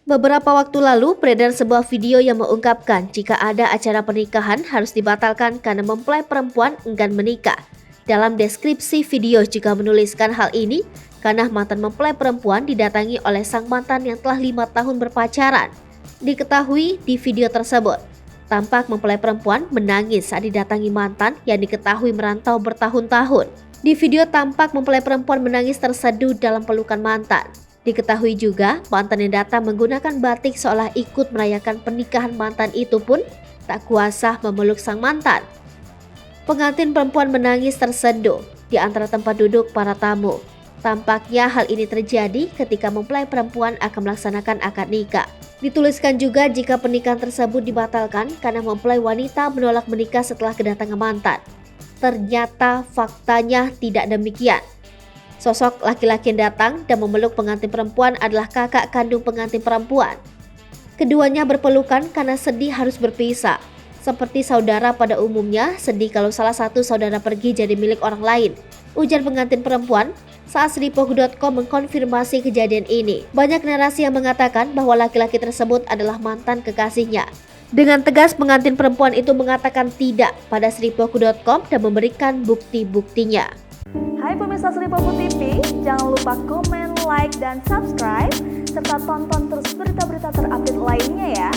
Beberapa waktu lalu beredar sebuah video yang mengungkapkan jika ada acara pernikahan harus dibatalkan karena mempelai perempuan enggan menikah. Dalam deskripsi video juga menuliskan hal ini karena mantan mempelai perempuan didatangi oleh sang mantan yang telah 5 tahun berpacaran. Diketahui di video tersebut, tampak mempelai perempuan menangis saat didatangi mantan yang diketahui merantau bertahun-tahun. Di video tampak mempelai perempuan menangis terseduh dalam pelukan mantan. Diketahui juga mantan yang datang menggunakan batik seolah ikut merayakan pernikahan mantan itu pun tak kuasa memeluk sang mantan. Pengantin perempuan menangis terseduh di antara tempat duduk para tamu. Tampaknya hal ini terjadi ketika mempelai perempuan akan melaksanakan akad nikah. Dituliskan juga jika pernikahan tersebut dibatalkan karena mempelai wanita menolak menikah setelah kedatangan mantan. Ternyata faktanya tidak demikian. Sosok laki-laki yang datang dan memeluk pengantin perempuan adalah kakak kandung pengantin perempuan. Keduanya berpelukan karena sedih harus berpisah. Seperti saudara pada umumnya, sedih kalau salah satu saudara pergi jadi milik orang lain, ujar pengantin perempuan saat Sripoku.com mengkonfirmasi kejadian ini. Banyak narasi yang mengatakan bahwa laki-laki tersebut adalah mantan kekasihnya. Dengan tegas pengantin perempuan itu mengatakan tidak pada Sripoku.com dan memberikan bukti-buktinya. Hai pemirsa Sripoku TV, jangan lupa komen, like, dan subscribe, serta tonton terus berita-berita terupdate lainnya ya.